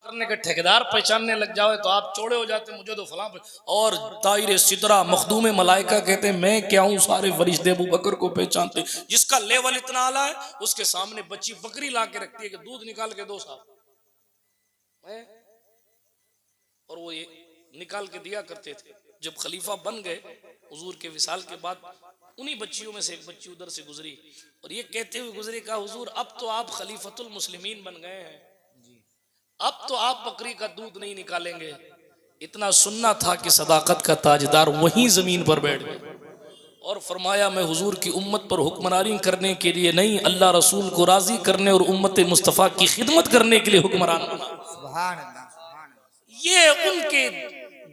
करने के ठेकेदार पहचानने लग जाओ तो आप चौड़े हो जाते, मुझे तो फलां और ताहिर सिदरा मखदूम मलाइका कहते मैं क्या हूँ, सारे फरिश्ते अबू बकर को पहचानते। जिसका लेवल इतना आला है उसके सामने बच्ची बकरी ला के रखती है कि दूध निकाल के दो साहब, और वो ये निकाल के दिया करते थे। जब खलीफा बन गए हुजूर के विसाल के बाद, उन्हीं बच्चियों में से एक बच्ची उधर से गुजरी और ये कहते हुए गुजरी, कहा हुजूर अब तो आप खलीफतुल मुस्लिमीन बन गए हैं, अब तो आप बकरी का दूध नहीं निकालेंगे। इतना सुनना था कि सदाकत का ताजदार वहीं जमीन पर बैठ गए और फरमाया मैं हुजूर की उम्मत पर हुक्मरानी करने के लिए नहीं, अल्लाह रसूल को राजी करने और उम्मत मुस्तफ़ा की खिदमत करने के लिए हुक्मरान बना। ये उनके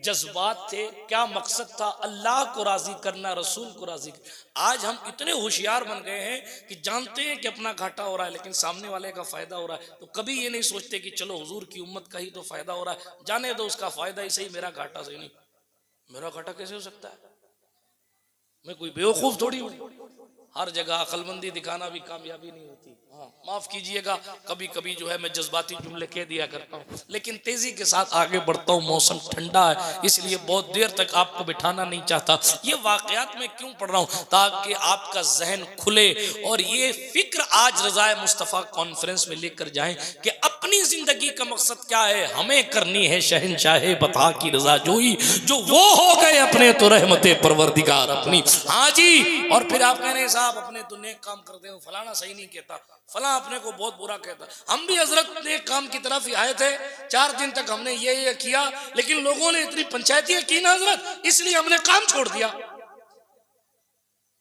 जज्बात थे। क्या मकसद था? अल्लाह को राजी करना, रसूल को राजी करना। आज हम इतने होशियार बन गए हैं कि जानते हैं कि अपना घाटा हो रहा है लेकिन सामने वाले का फायदा हो रहा है, तो कभी ये नहीं सोचते कि चलो हुजूर की उम्मत का ही तो फायदा हो रहा है, जाने दो उसका फायदा ही सही, मेरा घाटा सही नहीं। मेरा घाटा कैसे हो सकता है? मैं कोई बेवकूफ थोड़ी हूँ। हर जगह अकलमंदी दिखाना भी कामयाबी नहीं होती। हाँ माफ कीजिएगा, कभी कभी जो है मैं जज्बाती जुमले कह दिया करता हूँ, लेकिन तेजी के साथ आगे बढ़ता हूँ। मौसम ठंडा है इसलिए बहुत देर तक आपको बिठाना नहीं चाहता। ये वाकयात मैं क्यों पढ़ रहा हूँ? ताकि आपका जहन खुले और ये फिक्र आज रज़ाए मुस्तफ़ा कॉन्फ्रेंस में लेकर जाएं कि अपनी जिंदगी का मकसद क्या है। हमें करनी है शहनशाहे बता की रजा जोई, जो वो हो गए अपने तो रहमते परवरदिगार अपनी। हाँ जी, और फिर आप कह रहे हैं साहब अपने तो नेक काम करते हो, फलाना सही नहीं कहता, फला अपने को बहुत बुरा कहता। हम भी हजरत नेक काम की तरफ ही आए थे, 4 दिन तक हमने ये किया, लेकिन लोगों ने इतनी पंचायतियां की ना हजरत, इसलिए हमने काम छोड़ दिया।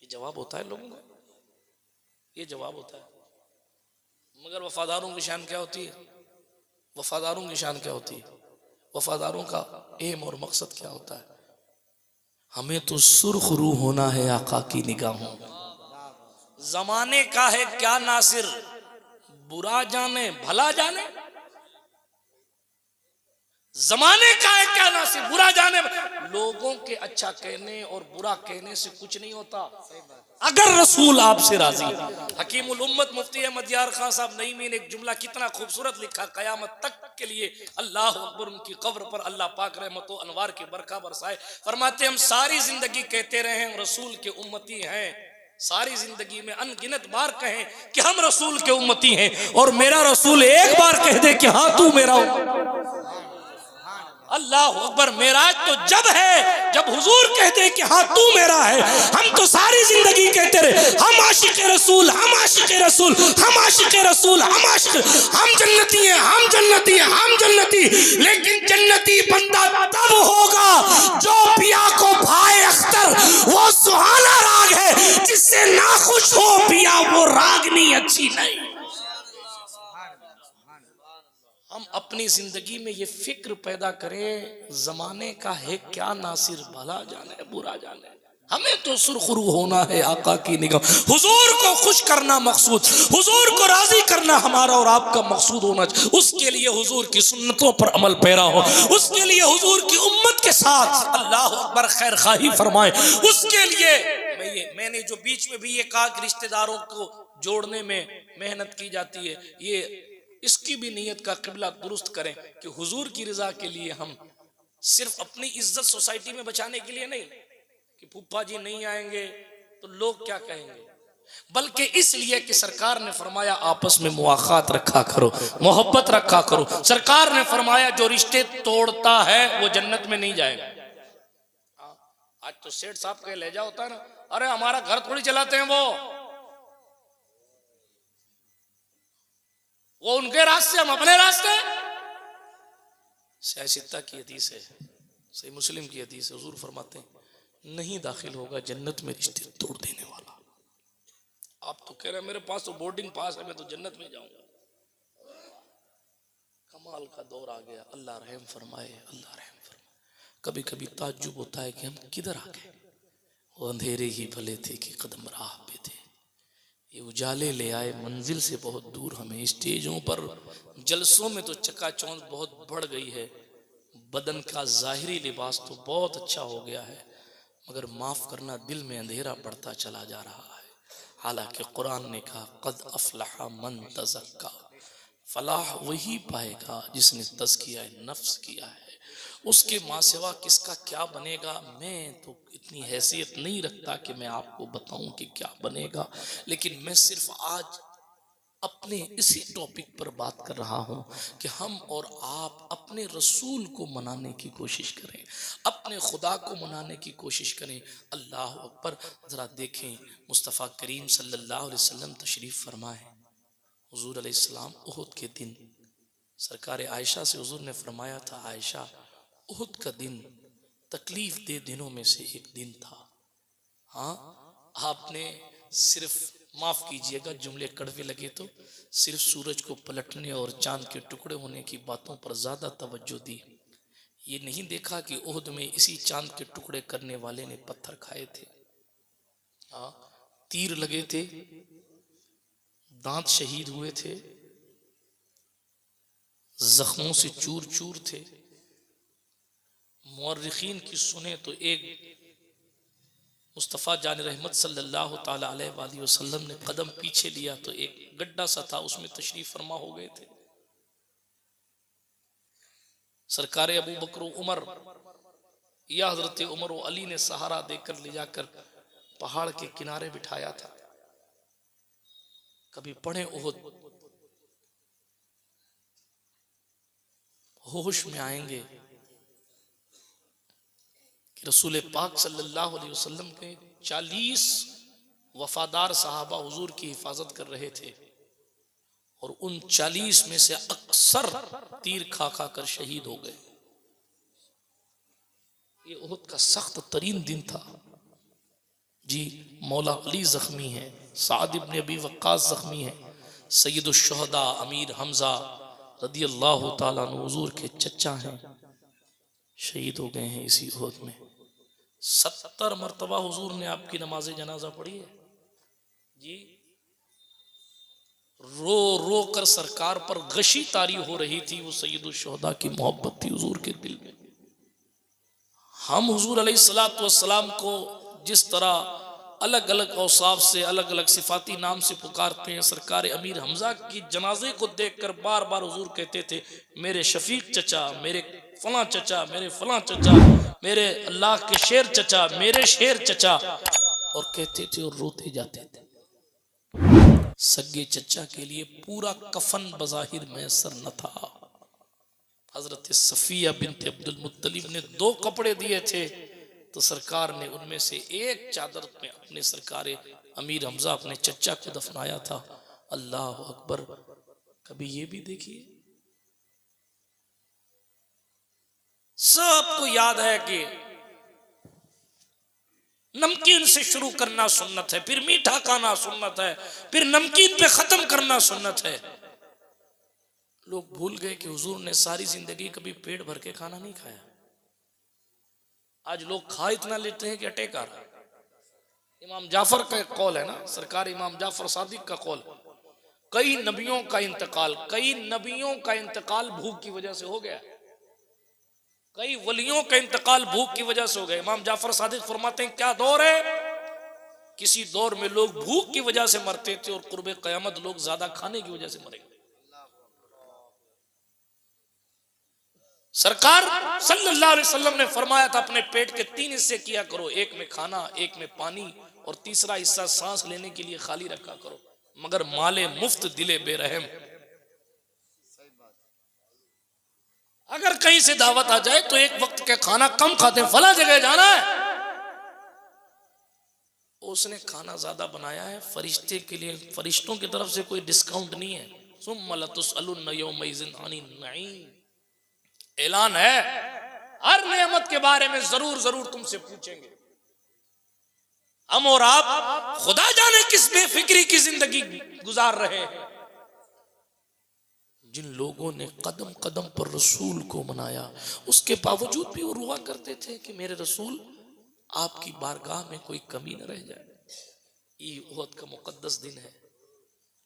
ये जवाब होता है लोगों का, ये जवाब होता है। मगर वफादारों की शान क्या होती है? वफादारों की शान क्या होती है? वफादारों का एम और मकसद क्या होता है? हमें तो सुर्ख रूह होना है आका की निगाहों में। जमाने का है क्या नासिर, बुरा जाने भला जाने। जमाने का है क्या नासिर, बुरा जाने। लोगों के अच्छा कहने और बुरा कहने से कुछ नहीं होता अगर रसूल आपसे राजी। हकीमुल उम्मत मुफ्ती अहमद यार खान साहब नईमी ने एक जुमला कितना खूबसूरत लिखा, कयामत तक के लिए अल्लाह अकबर उनकी कब्र पर अल्लाह पाक रहमत व अनवार की बरखा बरसाए। फरमाते हम सारी जिंदगी कहते रहे हम रसूल के उम्मती हैं, सारी जिंदगी में अनगिनत बार कहें कि हम रसूल के उम्मती हैं, और मेरा रसूल एक बार कह दे कि हाँ तू मेरा। अल्लाह अकबर। मेराज तो जब है जब हुजूर कहते हैं कि हाँ तू मेरा है। हम तो सारी जिंदगी कहते रहे हम आशिक रसूल, हम आशिक रसूल, हम आशिक रसूल, हम आशिक, हम जन्नती हैं, हम जन्नती हैं, हम जन्नती। लेकिन जन्नती बंदा तब होगा जो पिया को भाई अख्तर वो सुहाना राग है जिससे नाखुश हो पिया वो रागनी अच्छी नहीं। हम अपनी जिंदगी में ये फिक्र पैदा करें जमाने का है क्या नासिर, भला जाने बुरा जाने। हमें तो सुरखरू होना है आका की निगाह। हुजूर को खुश करना मकसूद, हुजूर को राजी करना हमारा और आपका मकसूद होना चाहिए। उसके लिए हुजूर की सुन्नतों पर अमल पैरा हो, उसके लिए हुजूर की उम्मत के साथ अल्लाह अकबर खैर खाही फरमाए। उसके लिए मैंने जो बीच में भी ये कहा कि रिश्तेदारों को जोड़ने में मेहनत की जाती है, ये इसकी भी नीयत का किबला दुरुस्त करें कि हुजूर की रजा के लिए हम सिर्फ अपनी इज्जत सोसाइटी में बचाने के लिए नहीं कि फूफा जी नहीं आएंगे तो लोग क्या कहेंगे, बल्कि इसलिए कि सरकार ने फरमाया आपस में मुआखात रखा करो, मोहब्बत रखा करो। सरकार ने फरमाया जो रिश्ते तोड़ता है वो जन्नत में नहीं जाएगा। आज तो सेठ साहब का लहजा होता है ना, अरे हमारा घर थोड़ी चलाते हैं वो उनके रास्ते हम अपने रास्ते। सियासत्ता की हदीस है, सही मुस्लिम की हदीस है, हुजूर फरमाते हैं नहीं दाखिल होगा जन्नत में रिश्ते तोड़ देने वाला। आप तो कह रहे हैं मेरे पास तो बोर्डिंग पास है मैं तो जन्नत में जाऊंगा। कमाल का दौर आ गया। अल्लाह रहम फरमाए, अल्लाह रहम फरमाए। कभी कभी ताज्जुब होता है कि हम किधर आ गए। वो अंधेरे ही भले थे कि कदम राह पे थे, ये उजाले ले आए मंजिल से बहुत दूर हमें। स्टेजों पर जलसों में तो चकाचौंध बहुत बढ़ गई है, बदन का जाहिरी लिबास तो बहुत अच्छा हो गया है, मगर माफ़ करना दिल में अंधेरा बढ़ता चला जा रहा है। हालांकि कुरान ने कहा क़द अफ़लह मन तज़क्का, फलाह वही पाएगा जिसने तज़किया नफ्स किया है। उसके माँ सिवा किसका क्या बनेगा, मैं तो इतनी हैसियत नहीं रखता कि मैं आपको बताऊं कि क्या बनेगा, लेकिन मैं सिर्फ आज अपने इसी टॉपिक पर बात कर रहा हूं कि हम और आप अपने रसूल को मनाने की कोशिश करें, अपने खुदा को मनाने की कोशिश करें। अल्लाह अकबर। ज़रा देखें, मुस्तफ़ा करीम सल्लल्लाहु अलैहि वसल्लम तशरीफ़ फरमाए। हुजूर अलैहिस्सलाम उहुद के दिन सरकार आयशा से हुजूर ने फरमाया था, आयशा उहुद का दिन तकलीफ दे दिनों में से एक दिन था। हाँ, आपने सिर्फ, माफ कीजिएगा जुमले कड़वे लगे तो, सिर्फ सूरज को पलटने और चांद के टुकड़े होने की बातों पर ज्यादा तवज्जो दी। ये नहीं देखा कि उहुद में इसी चांद के टुकड़े करने वाले ने पत्थर खाए थे, हाँ, तीर लगे थे, दांत शहीद हुए थे, जख्मों से चूर चूर थे। मुअर्रिखीन की सुने तो एक मुस्तफ़ा जान रहमत सल्लल्लाहु ताला अलैहि वसल्लम ने कदम पीछे लिया तो एक गड्ढा सा था, उसमें तशरीफ फरमा हो गए थे। सरकार अबू बकर उमर या हजरत उमर व अली ने सहारा देकर ले जाकर पहाड़ के किनारे बिठाया था। कभी पढ़े उहुद, होश में आएंगे कि रसूल पाक सल्लल्लाहु अलैहि वसल्लम के 40 वफादार सहाबा हुजूर की हिफाजत कर रहे थे और उन 40 में से अक्सर तीर खा खा कर शहीद हो गए। ये उहुद का सख्त तरीन दिन था जी। मौला अली जख्मी है, साद इब्न अबी वक्कास जख्मी है, सैयदुश शुहदा अमीर हमजा रदी अल्लाह ताला अन्हु हुजूर के चचा हैं, शहीद हो गए हैं इसी उहुद में। 70 मरतबा हुजूर ने आपकी नमाज जनाजा पढ़ी है जी। रो रो कर सरकार पर गशी तारी हो रही थी, वो सैयदुश शुहदा की मोहब्बत थी हुजूर के दिल में। हम हुजूर अलैहिस्सलातु वस्सलाम को जिस तरह अलग अलग औसाफ से, अलग अलग सिफाती नाम से पुकारते हैं, सरकार अमीर हमजा की जनाजे को देखकर बार बार हुजूर कहते थे, मेरे शफीक चचा, मेरे फला चचा, मेरे फला चचा, मेरे अल्लाह के शेर चचा, मेरे शेर चचा, और कहते थे और रोते जाते थे। सगे चचा के लिए पूरा कफन बज़ाहिर मैसर न था। हजरत सफिया बिनते अब्दुल मुत्तलिब ने 2 कपड़े दिए थे तो सरकार ने उनमें से एक चादर में अपने सरकार अमीर हमजा अपने चचा को दफनाया था। अल्लाह अकबर। कभी ये भी देखिए, सबको याद है कि नमकीन से शुरू करना सुन्नत है, फिर मीठा खाना सुन्नत है, फिर नमकीन पे खत्म करना सुन्नत है। लोग भूल गए कि हुजूर ने सारी जिंदगी कभी पेट भर के खाना नहीं खाया। आज लोग खा इतना लेते हैं कि अटैक आ रहा है। इमाम जाफर का एक कौल है ना, सरकार इमाम जाफर सादिक का कौल, कई नबियों का इंतकाल भूख की वजह से हो गया, कई वलियों का इंतकाल भूख की वजह से हो गया। इमाम जाफर सादिक फरमाते हैं, क्या दौर है, किसी दौर में लोग भूख की वजह से मरते थे और कुर्बे क़यामत लोग ज्यादा खाने की वजह से मरेंगे। सरकार सल्लल्लाहु अलैहि वसल्लम ने फरमाया था, अपने पेट के 3 हिस्से किया करो, एक में खाना, एक में पानी, और तीसरा हिस्सा सांस लेने के लिए खाली रखा करो, मगर माले मुफ्त दिले बेरहम। अगर कहीं से दावत आ जाए तो एक वक्त का खाना कम खाते हैं, फला जगह जाना है, उसने खाना ज्यादा बनाया है, फरिश्ते के लिए, फरिश्तों की तरफ से कोई डिस्काउंट नहीं है। सुम्मा लतुसअलुन्न यौमइज़िन अनिन नईम, ऐलान है, हर नेमत के बारे में जरूर जरूर तुमसे पूछेंगे। हम और आप खुदा जाने किस बेफिक्री की जिंदगी गुजार रहे हैं। जिन लोगों ने कदम कदम पर रसूल को मनाया, उसके बावजूद भी वो रुआ करते थे कि मेरे रसूल आपकी बारगाह में कोई कमी न रह जाए। ये उहुद का मुकद्दस दिन है,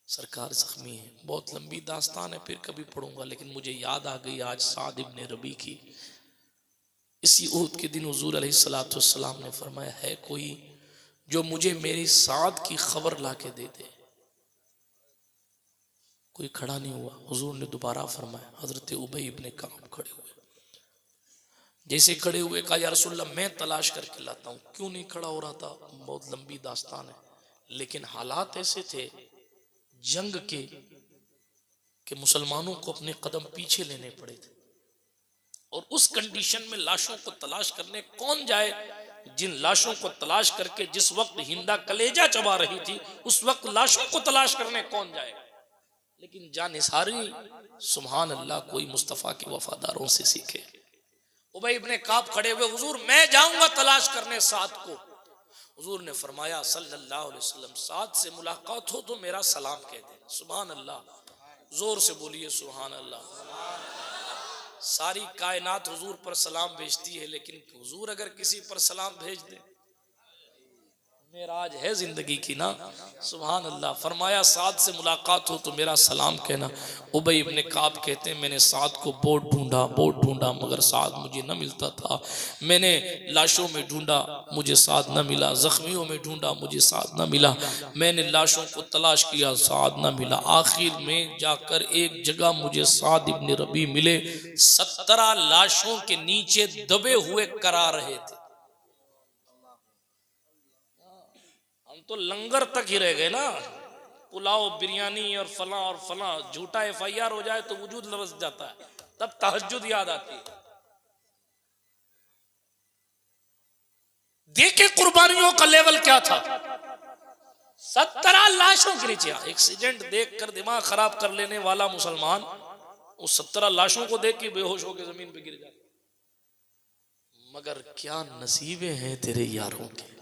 सरकार जख्मी है। बहुत लंबी दास्तान है, फिर कभी पढ़ूंगा, लेकिन मुझे याद आ गई आज साद इब्न रबी की। इसी उहुद के दिन हुजूर अलैहिस्सलातु वस्सलाम ने फरमाया, है कोई जो मुझे मेरी साद की खबर ला के दे दे। कोई खड़ा नहीं हुआ। हुजूर ने दोबारा फरमाया। हजरत उबई इब्ने काब खड़े हुए। जैसे खड़े हुए कहा या रसूलल्लाह मैं तलाश करके लाता हूँ। क्यों नहीं खड़ा हो रहा था, बहुत लंबी दास्तान है, लेकिन हालात ऐसे थे जंग के कि मुसलमानों को अपने कदम पीछे लेने पड़े थे। और उस कंडीशन में लाशों को तलाश करने कौन जाए? जिन लाशों को तलाश करके जिस वक्त हिंदा कलेजा चबा रही थी, उस वक्त लाशों को तलाश करने कौन जाएगा? लेकिन जानिसारी सुभान अल्लाह कोई मुस्तफ़ा के वफादारों से सीखे। उबई इब्ने काब खड़े हुए, हुजूर मैं जाऊंगा तलाश करने साद को। हुजूर ने फरमाया सल्लल्लाहु अलैहि वसल्लम, साद से मुलाकात हो तो मेरा सलाम कह दे। सुभान अल्लाह, जोर से बोलिए सुभान अल्लाह। सारी कायनात हुजूर पर सलाम भेजती है, लेकिन हुजूर अगर किसी पर सलाम भेज दे, मेराज है जिंदगी की ना। सुभान अल्लाह। फरमाया साद से मुलाकात हो तो मेरा सलाम कहना। उबई इब्ने काब कहते हैं मैंने साद को बहुत ढूंढा मगर साद मुझे न मिलता था। मैंने लाशों में ढूंढा, मुझे साद न मिला। जख्मियों में ढूंढा, मुझे साद न मिला। मैंने लाशों को तलाश किया, साद न मिला। आखिर में जाकर एक जगह मुझे साद इब्ने रबी मिले। 17 लाशों के नीचे दबे हुए करा रहे थे। तो लंगर तक ही रह गए ना, पुलाव बिरयानी और फला झूठा FIR हो जाए तो वजूद लरस जाता है, तब तहज्जुद याद आती है। देखे कुर्बानियों का लेवल क्या था। 17 लाशों के नीचे एक्सीडेंट देखकर दिमाग खराब कर लेने वाला मुसलमान उस 17 लाशों को देख के बेहोश होकर जमीन पे गिर जाता। मगर क्या नसीबे हैं तेरे यारों के।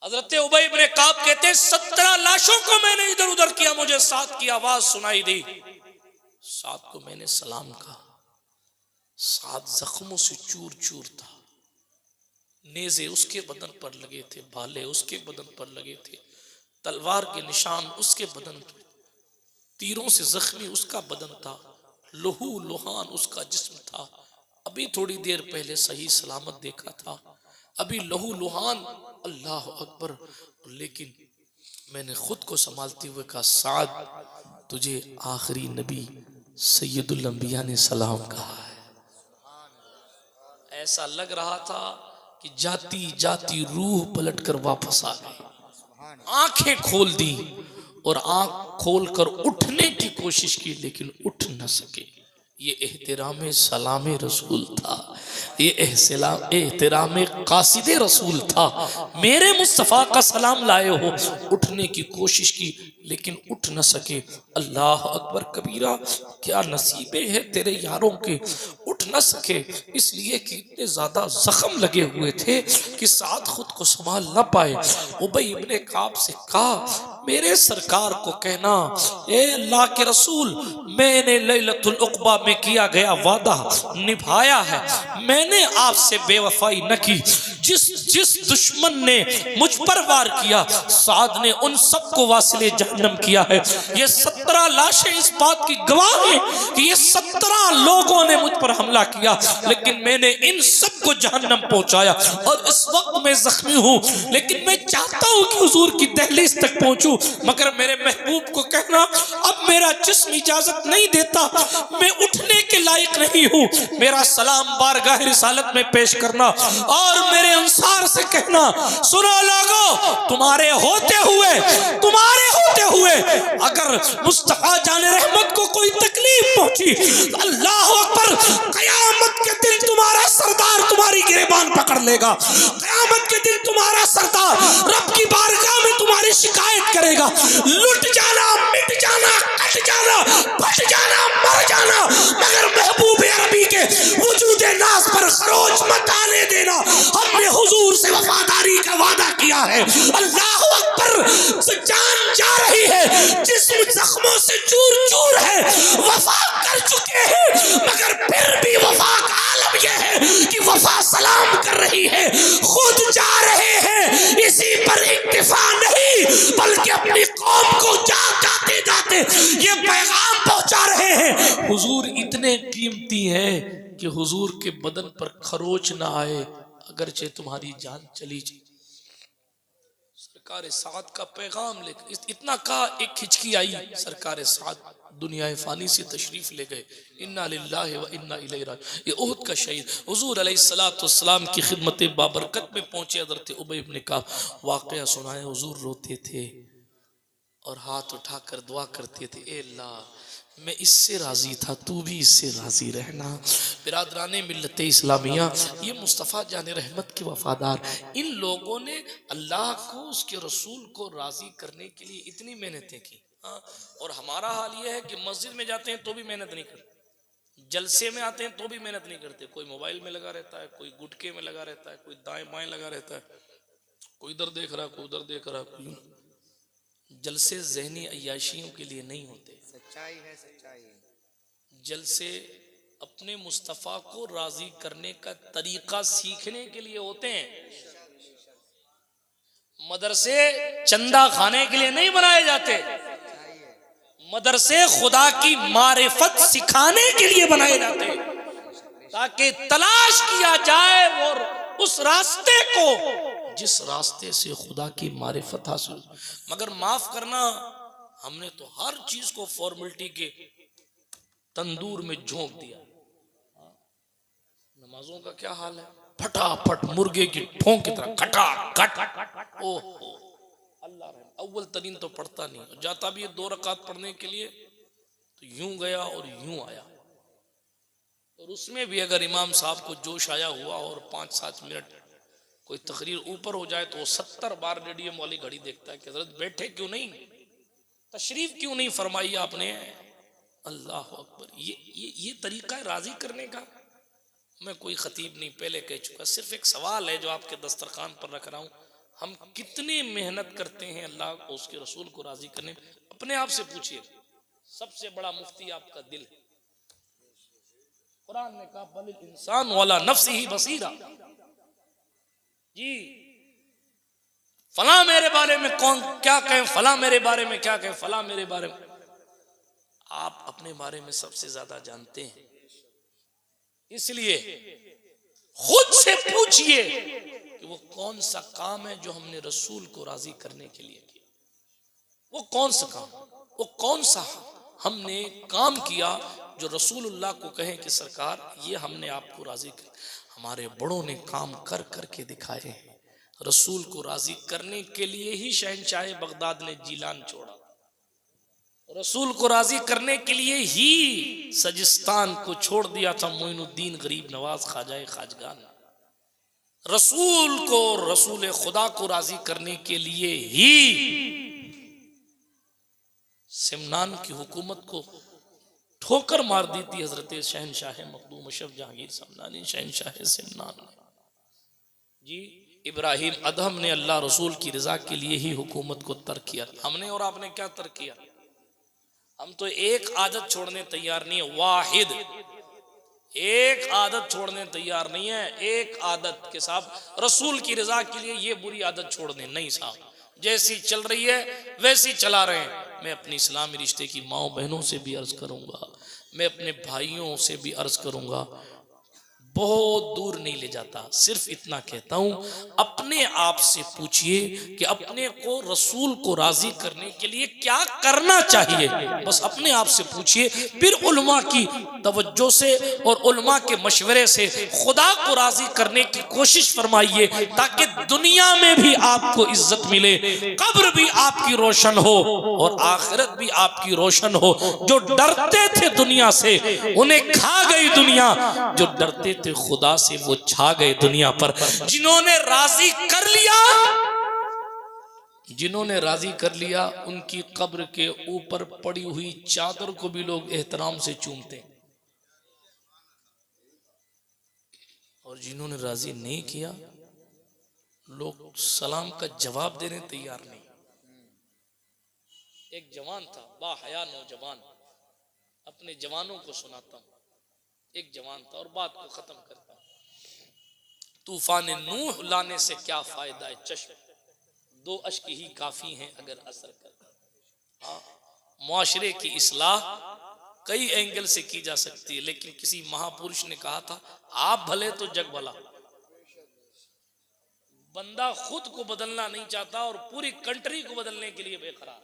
हजरत उबई इब्ने काब कहते 17 लाशों को मैंने इधर उधर किया, मुझे साद की आवाज सुनाई दी। साद को मैंने सलाम कहा। साद जख्मों से चूर चूर था। नेज़े उसके बदन पर लगे थे, भाले उसके बदन पर लगे थे, तलवार के निशान उसके बदन पर, तीरों से जख्मी उसका बदन था, लहू लुहान उसका जिस्म था। अभी थोड़ी देर पहले सही सलामत देखा था, अभी लहू लुहान। अल्लाह अकबर। लेकिन मैंने खुद को संभालते हुए कहा साद तुझे आखिरी नबी सैयदुल अंबिया ने सलाम कहा है। ऐसा लग रहा था कि जाती जाती रूह पलटकर वापस आ गई। आंखें खोल दी और आंख खोलकर उठने की कोशिश की, लेकिन उठ न सके। ये एहतराम सलाम रसूल था, ये एहतराम कासिदे रसूल था। मेरे मुस्तफ़ा का सलाम लाए हो। उठने की कोशिश की लेकिन उठ न सके। अल्लाह अकबर कबीरा। क्या नसीबे हैं तेरे यारों के, उठ न सके इसलिए कि इतने ज्यादा जख्म लगे हुए थे कि साथ खुद को संभाल न पाए। उबई इब्ने काब से कहा मेरे सरकार को कहना ए अल्लाह के रसूल, मैंने लैलतुल उक़बा में किया गया वादा निभाया है। मैंने आपसे बेवफाई न की। जिस दुश्मन ने मुझ पर वार किया, साद ने उन सबको वासिले जहन्नम किया है। ये 17 लाशें इस बात की गवाह हैं कि ये 17 लोगों ने मुझ पर हमला किया, लेकिन मैंने इन सबको जहन्नम पहुंचाया और इस वक्त मैं जख्मी हूं। लेकिन मैं चाहता हूं कि हुजूर की दहलीज तक पहुंचूं, मगर मेरे महबूब को कहना अब मेरा जिस्म इजाजत नहीं देता, मैं उठने के लायक नहीं हूं। मेरा सलाम बारगाह रिसालत में पेश करना और मेरे अंसार से कहना सुनो लोगो, तुम्हारे होते हुए अगर मुस्तफा जाने रहमत को कोई तकलीफ पहुंची, अल्लाह अकबर, कयामत के दिन तुम्हारा सरदार तुम्हारी गिरबान पकड़ लेगा। कयामत के दिन तुम्हारा सरदार रब की बारगाह में तुम्हारी शिकायत करेगा। लुट जाना, मिट जाना, कट जाना, फट जाना, मर जाना, मगर महबूब अरबी के वजूदे नाज पर खरोच मत आने देना। हमने हुजूर से वफादारी का वादा किया है। अल्लाह अकबर। जान जा रही है, जिस्म जख्मों से चूर चूर है, वफा कर चुके हैं, मगर फिर भी वफा का आलम यह है कि वफा सलाम कर रही है। खुद जा रहे हैं, इसी पर इक्तिफा नहीं बल्कि अपनी कौम को जाते जाते ये पैगाम पहुंचा रहे हैं। हुजूर इतने कीमती हैं कि हुजूर के बदन पर खरोच ना आए, अगरचे तुम्हारी जान चली जाए। सरकार साद का पैगाम लेकर इतना कहा, एक खिचकी आई, सरकार साद दुनिया फानी से तशरीफ ले गए। इन्ना लिल्लाहि व इन्ना इलैहि राजिऊन। ये उहद का शहीद हुजूर अलैहिस्सलाम की खिदमत बाबरकत में पहुंचे। हज़रत उबई इब्न कअब वाक़या सुनाए, हुजूर रोते थे और हाथ उठाकर दुआ करते थे, ए अल्लाह मैं इससे राजी था, तू भी इससे राजी रहना। बिरादराने मिल्लत इस्लामिया, ये मुस्तफ़ा जान रहमत के वफादार, इन लोगों ने अल्लाह को उसके रसूल को राजी करने के लिए इतनी मेहनतें की। हाँ, और हमारा हाल ये है कि मस्जिद में जाते हैं तो भी मेहनत नहीं करते, जलसे में आते हैं तो भी मेहनत नहीं करते। कोई मोबाइल में लगा रहता है, कोई गुटके में लगा रहता है, कोई दाएं बाएं लगा रहता है, कोई इधर देख रहा है, कोई उधर देख रहा है। जलसे ज़हनी अय्याशियों के लिए नहीं होते, सच्चाई है सच्चाई। जलसे अपने मुस्तफ़ा को राजी करने का तरीका सीखने के लिए होते हैं। मदरसे चंदा खाने के लिए नहीं बनाए जाते, मदरसे खुदा की मारिफत सिखाने के लिए बनाए जाते हैं, ताकि तलाश किया जाए और उस रास्ते को जिस रास्ते से खुदा की मारिफत हासिल। मगर माफ करना, हमने तो हर चीज को फॉर्मेलिटी के तंदूर में झोंक दिया। नमाजों का क्या हाल है, फटाफट मुर्गे की ठोंक की तरह खटा खट। ओहो अल्लाह रहम, अव्वल तरीन तो पढ़ता नहीं, जाता भी है 2 रकात पढ़ने के लिए तो यूं गया और यूं आया। और उसमें भी अगर इमाम साहब को जोश आया हुआ और 5-7 मिनट कोई तकरीर ऊपर हो जाए तो वो 70 बार रेडियम वाली घड़ी देखता है कि हज़रत बैठे क्यों नहीं, तशरीफ क्यों नहीं फरमाई आपने। अल्लाह अकबर, ये तरीका है राजी करने का। मैं कोई खतीब नहीं, पहले कह चुका, सिर्फ एक सवाल है जो आपके दस्तरखान पर रख रहा हूँ, हम कितने मेहनत करते हैं अल्लाह को उसके रसूल को राजी करने। अपने आप से पूछिए, सबसे बड़ा मुफ्ती आपका दिल है। कुरान ने कहा बल इंसान वाला नफ्सिही बसीरा, जी फला मेरे बारे में कौन क्या कहें, फला मेरे बारे में क्या कहें, फला मेरे बारे में। आप अपने बारे में सबसे ज्यादा जानते हैं, इसलिए खुद से पूछिए कि वो कौन सा काम है जो हमने रसूल को राजी करने के लिए किया। वो कौन सा काम, वो कौन सा हमने काम किया जो रसूलुल्लाह को कहें कि सरकार ये हमने आपको राजी कर। हमारे बड़ों ने काम कर करके दिखाए हैं। रसूल को राजी करने के लिए ही शहनशाह बगदाद ने जीलान छोड़ा, रसूल को राजी करने के लिए ही सजिस्तान को छोड़ दिया था मोइनुद्दीन गरीब नवाज ख्वाजाए खाजगान। रसूल को, रसूल खुदा को राजी करने के लिए ही सिमनान की हुकूमत को ठोकर मार दी थी हजरत शहनशाह मखदूम अशरफ जहांगीर समनानी, शहनशाह सिमनान जी। इब्राहिम अदहम ने अल्लाह रसूल की रजा के लिए ही हुकूमत को तर्क किया। हमने और आपने क्या तर्क किया? हम तो एक आदत छोड़ने तैयार नहीं है, वाहिद एक आदत छोड़ने तैयार नहीं है। एक आदत के साथ रसूल की रजा के लिए ये बुरी आदत छोड़ने नहीं साहब, जैसी चल रही है वैसी चला रहे हैं। मैं अपनी इस्लामी रिश्ते की माओ बहनों से भी अर्ज करूंगा, मैं अपने भाइयों से भी अर्ज करूंगा, बहुत दूर नहीं ले जाता, सिर्फ इतना कहता हूं, अपने आप से पूछिए कि अपने को रसूल को राजी करने के लिए क्या करना चाहिए। बस अपने आप से पूछिए, फिर उलमा की तवज्जो से और उलमा के मशवरे से खुदा को राजी करने की कोशिश फरमाइए, ताकि दुनिया में भी आपको इज्जत मिले, कब्र भी आपकी रोशन हो और आखिरत भी आपकी रोशन हो। जो डरते थे दुनिया से उन्हें खा गई दुनिया, जो डरते थे खुदा से वो छा गए दुनिया पर। जिन्होंने राजी कर लिया, जिन्होंने राजी कर लिया, उनकी कब्र के ऊपर पड़ी हुई चादर को भी लोग एहतराम से चूमते हैं, और जिन्होंने राजी नहीं किया लोग सलाम का जवाब देने तैयार नहीं। एक जवान था, बाहया नौजवान, अपने जवानों को सुनाता हूं। एक जवान था और बात को खत्म करता हूं। तूफान नूह लाने से क्या फायदा है चश्म, 2 अश्क ही काफी हैं अगर असर कर। मुआशरे की इस्लाह कई एंगल से की जा सकती है, लेकिन किसी महापुरुष ने कहा था, आप भले तो जग भला। बंदा खुद को बदलना नहीं चाहता और पूरी कंट्री को बदलने के लिए बेकरार।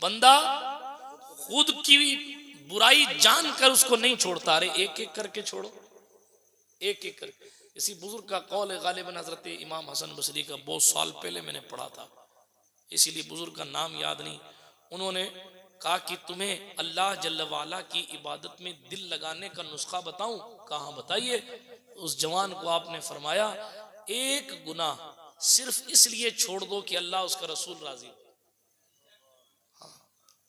बंदा खुद की बुराई जानकर उसको नहीं छोड़ता, अरे एक एक करके छोड़ो, एक एक करके। इसी बुजुर्ग का कौल है, गालिबन हजरत इमाम हसन बसरी का, बहुत साल पहले मैंने पढ़ा था, इसीलिए बुजुर्ग का नाम याद नहीं। उन्होंने कहा कि तुम्हें अल्लाह जल्ल वाला की इबादत में दिल लगाने का नुस्खा बताऊं? कहा बताइए। उस जवान को आपने फरमाया, एक गुनाह सिर्फ इसलिए छोड़ दो कि अल्लाह उसका रसूल राजी हो,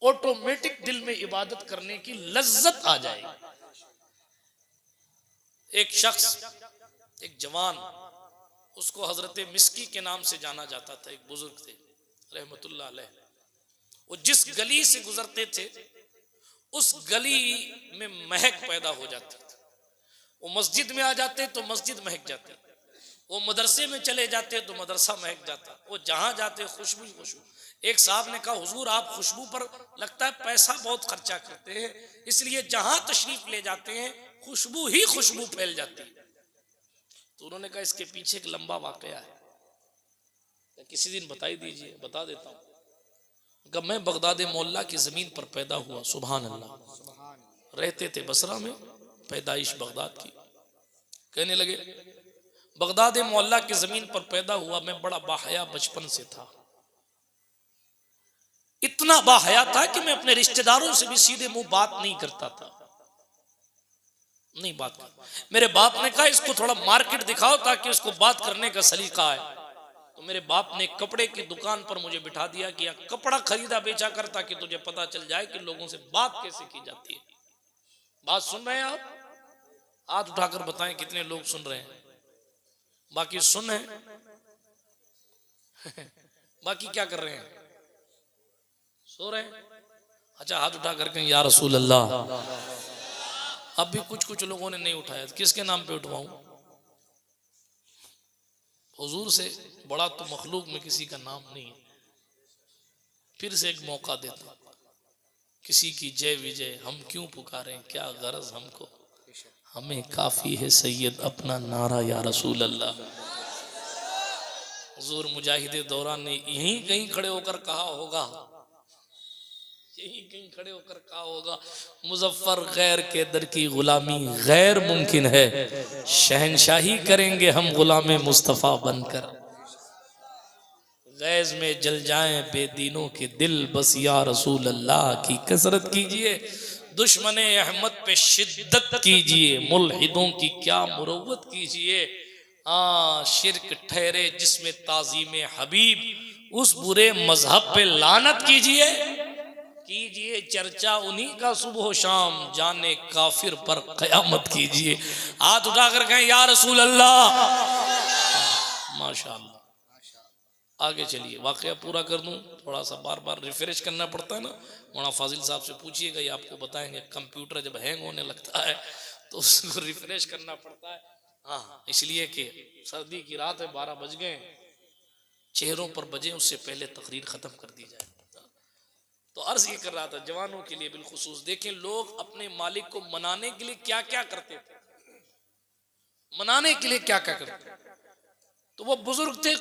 ऑटोमेटिक दिल में इबादत करने की लज्जत आ जाएगी। एक शख्स, एक जवान, उसको हजरत मिस्की के नाम से जाना जाता था, एक बुजुर्ग थे रहमतुल्लाह अलैह। वो जिस गली से गुजरते थे उस गली में महक पैदा हो जाती थी। वो मस्जिद में आ जाते तो मस्जिद महक जाती, वो मदरसे में चले जाते तो मदरसा महक जाता, वो जहां जाते खुशबू ही खुशबू। एक साहब ने कहा, हुजूर आप खुशबू पर लगता है पैसा बहुत खर्चा करते हैं, इसलिए जहां तशरीफ ले जाते हैं खुशबू ही खुशबू फैल जाती है। तो उन्होंने कहा, इसके पीछे एक लंबा वाकया है, किसी दिन बताई दीजिए। बता देता हूँ। कब मैं बगदाद मोहल्ला की जमीन पर पैदा हुआ, सुभान अल्लाह। रहते थे बसरा में, पैदाइश बगदाद की। कहने लगे बगदाद मोहल्ला की जमीन पर पैदा हुआ, मैं बड़ा बाहया बचपन से था। इतना बाहया था कि मैं अपने रिश्तेदारों से भी सीधे मुंह बात नहीं करता था, नहीं बात कर। मेरे बाप ने कहा, इसको थोड़ा मार्केट दिखाओ ताकि उसको बात करने का सलीका आए। तो मेरे बाप ने कपड़े की दुकान पर मुझे बिठा दिया कि यहाँ कपड़ा खरीदा बेचा कर, ताकि तुझे पता चल जाए कि लोगों से बात कैसे की जाती है। बात सुन रहे हैं आप? हाथ उठाकर बताएं कितने लोग सुन रहे हैं। बाकी सुन है बाकी क्या कर रहे हैं? सो रहे हैं। अच्छा, हाथ उठा करके या रसूल अल्लाह। अब भी कुछ कुछ लोगों ने नहीं उठाया, किसके नाम पे उठवाऊं? हुजूर से बड़ा तो मखलूक में किसी का नाम नहीं है। फिर से एक मौका देता, किसी की जय विजय हम क्यों पुकारें, क्या गरज हमको, हमें काफी है सैयद अपना नारा या रसूल अल्लाह। हुजूर मुजाहिदे दौरान ने यहीं कहीं खड़े होकर कहा होगा, यहीं कहीं खड़े होकर कहा होगा, मुजफ्फर गैर के दर की गुलामी गैर मुमकिन है, शहनशाही करेंगे हम गुलाम मुस्तफ़ा बनकर। गैज में जल जाएं बेदीनों के दिल, बस या रसूल अल्लाह की कसरत कीजिए। दुश्मने अहमद पे शिद्दत कीजिए, मुल्हिदों की क्या मुरव्वत कीजिए। शिर्क ठहरे जिसमें ताज़ीम हबीब, उस बुरे मजहब पे लानत कीजिए। चर्चा उन्हीं का सुबह शाम, जाने काफिर पर कयामत कीजिए। हाथ उठाकर कहें या रसूल अल्लाह। माशाअल्लाह। आगे चलिए, वाकया पूरा कर दूं, थोड़ा सा बार बार रिफ्रेश करना पड़ता है ना। मौलाना फाजिल साहब से पूछिएगा, ये आपको बताएंगे। कंप्यूटर जब हैंग होने लगता है तो उसको रिफ्रेश करना पड़ता है। हाँ, इसलिए कि सर्दी की रात है, 12 बज गए, चेहरों पर बजे, उससे पहले तकरीर खत्म कर दी जाए। तो अर्ज ये कर रहा था, जवानों के लिए बिलखुसूस देखें, लोग अपने मालिक को मनाने के लिए क्या क्या करते थे, मनाने के लिए क्या क्या करते थे। तो वो बुजुर्ग थे,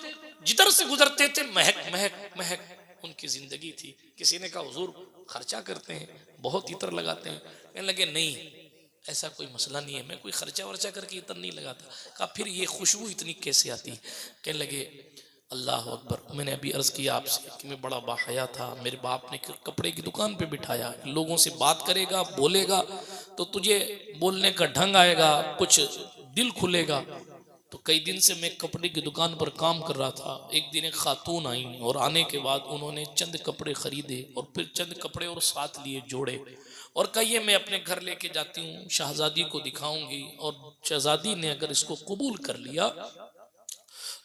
जिधर से गुजरते थे महक महक महक उनकी जिंदगी थी। किसी ने कहा, हुजूर खर्चा करते हैं, बहुत इतर लगाते हैं। कहने लगे, नहीं ऐसा कोई मसला नहीं है, मैं कोई खर्चा वर्चा करके इतर नहीं लगाता। कहा, फिर ये खुशबू इतनी कैसे आती? कहने लगे, अल्लाह अकबर, मैंने अभी अर्ज़ किया आपसे कि मैं बड़ा बाहया था। मेरे बाप ने कपड़े की दुकान पे बिठाया, लोगों से बात करेगा, बोलेगा तो तुझे बोलने का ढंग आएगा, कुछ दिल खुलेगा। तो कई दिन से मैं कपड़े की दुकान पर काम कर रहा था। एक दिन एक खातून आई और आने के बाद उन्होंने चंद कपड़े खरीदे और फिर चंद कपड़े और साथ लिए जोड़े और कहिए मैं अपने घर लेके जाती हूँ, शहजादी को दिखाऊंगी, और शहजादी ने अगर इसको कबूल कर लिया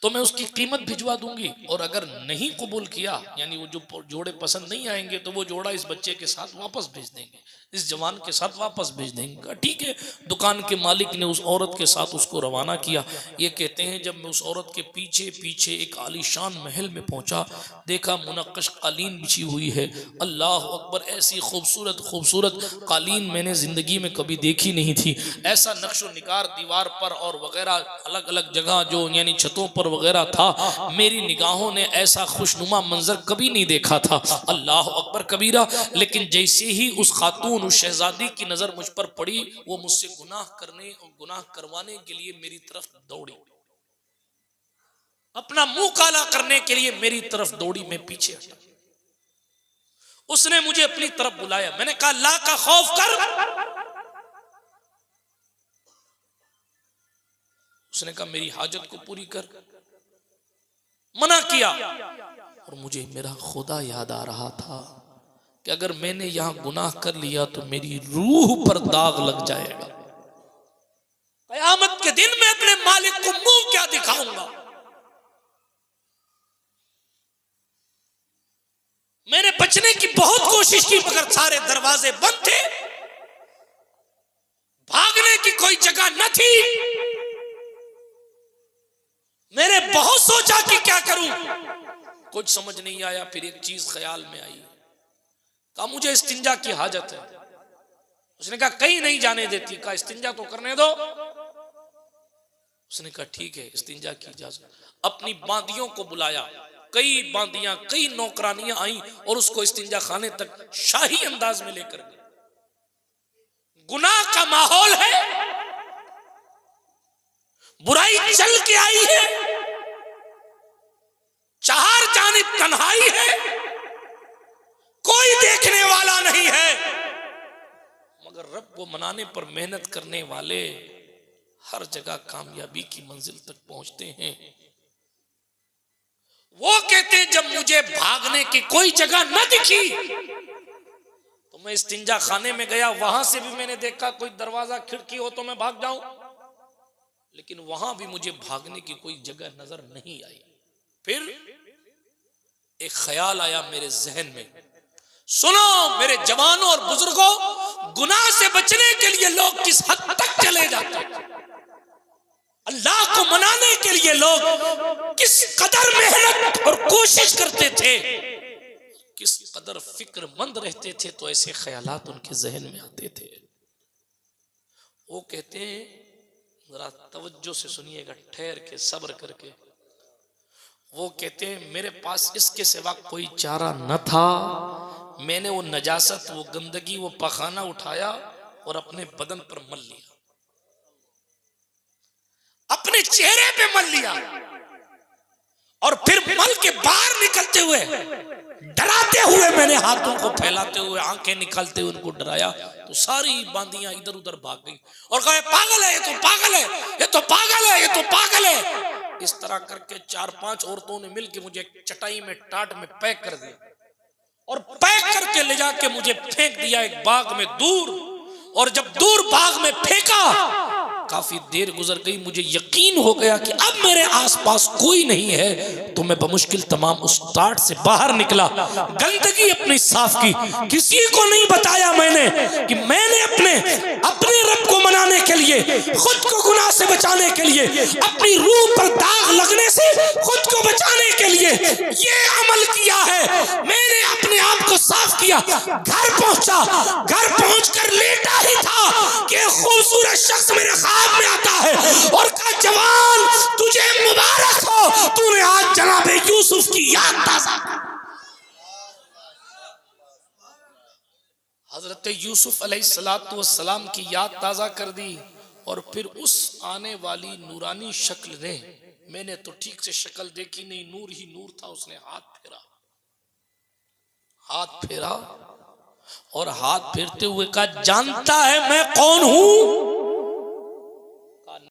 तो मैं उसकी कीमत भिजवा दूंगी, और अगर नहीं कबूल किया, यानी वो जो जोड़े पसंद नहीं आएंगे, तो वो जोड़ा इस बच्चे के साथ वापस भेज देंगे, इस जवान के साथ वापस भेज देंगे। ठीक है। दुकान के मालिक ने उस औरत के साथ उसको रवाना किया। ये कहते हैं जब मैं उस औरत के पीछे पीछे एक आलीशान महल में पहुंचा, देखा मुनक्कश कालीन बिछी हुई है। अल्लाह अकबर, ऐसी खूबसूरत खूबसूरत कालीन मैंने जिंदगी में कभी देखी नहीं थी। ऐसा नक्शो निगार दीवार पर और वगैरह अलग अलग जगह जो यानी छतों पर वगैरह था, मेरी निगाहों ने ऐसा खुशनुमा मंजर कभी नहीं देखा था। अल्लाह अकबर कबीरा। लेकिन जैसे ही उस खातून, उस शहजादी की नजर मुझ पर पड़ी, वो मुझसे गुनाह करने और गुनाह करवाने के लिए मेरी तरफ दौड़ी, अपना मुंह काला करने के लिए मेरी तरफ दौड़ी। मैं पीछे हटा। उसने मुझे अपनी तरफ बुलाया। मैंने कहा अल्लाह का खौफ कर। उसने कहा मेरी हाजत को पूरी कर। मना किया। और मुझे मेरा खुदा याद आ रहा था कि अगर मैंने यहां गुनाह कर लिया तो मेरी रूह पर दाग लग जाएगा। कयामत के दिन मैं अपने मालिक को मुंह क्या दिखाऊंगा। मैंने बचने की बहुत कोशिश की, मगर सारे दरवाजे बंद थे, भागने की कोई जगह न थी। मैंने बहुत सोचा कि क्या करूं, कुछ समझ नहीं आया। फिर एक चीज ख्याल में आई। कहा मुझे इस्तिंजा की हाजत है। उसने कहा कहीं नहीं जाने देती। कहा इस्तिंजा तो करने दो। उसने कहा ठीक है, इस्तिंजा की इजाजत। अपनी बांदियों को बुलाया। कई बांदियां, कई नौकरानियां आई और उसको इस्तिंजा खाने तक शाही अंदाज में लेकर गई। गुनाह का माहौल है, बुराई चल के आई है, चार जानिब तन्हाई है, कोई देखने वाला नहीं है, मगर रब को मनाने पर मेहनत करने वाले हर जगह कामयाबी की मंजिल तक पहुंचते हैं। वो कहते हैं जब मुझे भागने की कोई जगह न दिखी तो मैं इस्तिंजा खाने में गया। वहां से भी मैंने देखा कोई दरवाजा खिड़की हो तो मैं भाग जाऊं, लेकिन वहां भी मुझे भागने की कोई जगह नजर नहीं आई। फिर एक ख्याल आया मेरे जहन में। सुनो मेरे जवानों और बुजुर्गों, गुनाह से बचने के लिए लोग किस हद तक चले जाते हैं, अल्लाह को मनाने के लिए लोग किस कदर मेहनत और कोशिश करते थे, किस कदर फिक्रमंद रहते थे, तो ऐसे ख्यालात उनके जहन में आते थे। वो कहते हैं, जरा तवज्जो से सुनिएगा, ठहर के सब्र करके। वो कहते हैं मेरे पास इसके सिवा कोई चारा न था। मैंने वो नजासत, वो गंदगी, वो पखाना उठाया और अपने बदन पर मल लिया, अपने चेहरे पे मल लिया, और फिर मल के बाहर निकलते हुए, डराते हुए, मैंने हाथों को फैलाते हुए, आंखें निकालते हुए उनको डराया। तो सारी बांदियां इधर उधर भाग गई और कहा पागल है, ये तो पागल है, ये तो पागल है, ये तो पागल है। इस तरह करके 4-5 औरतों ने मिलकर मुझे एक चटाई में, टाट में पैक कर दिया और पैक करके ले जाके मुझे फेंक दिया एक बाग में दूर। और जब दूर बाग में फेंका, काफी देर गुजर गई, मुझे यकीन हो गया कि अब मेरे आसपास कोई नहीं है। तो मैं बमुश्किल तमाम उस टाट से बाहर निकला, गंदगी अपनी साफ की। किसी को नहीं बताया मैंने कि मैंने अपने रब को मनाने के लिए, खुद को गुनाह से बचाने के लिए, अपनी रूह पर दाग लगने से खुद को बचाने के लिए ये अमल किया है। मैंने अपने आप को साफ किया। घर पहुंचा, घर पहुंचकर लेटा ही था कि खूबसूरत शख्स मेरे ख्वाब में आता है और कहा जवान तुझे मुबारक हो, तूने आज जनाब यूसुफ की याद ताजा, हजरत यूसुफ अलैहिस्सलातु वस्सलाम की याद ताजा कर दी। और फिर उस आने वाली नूरानी शक्ल ने, मैंने तो ठीक से शक्ल देखी नहीं, नूर ही नूर था। उसने हाथ फेरा और हाथ फेरते हुए कहा जानता है मैं कौन हूं?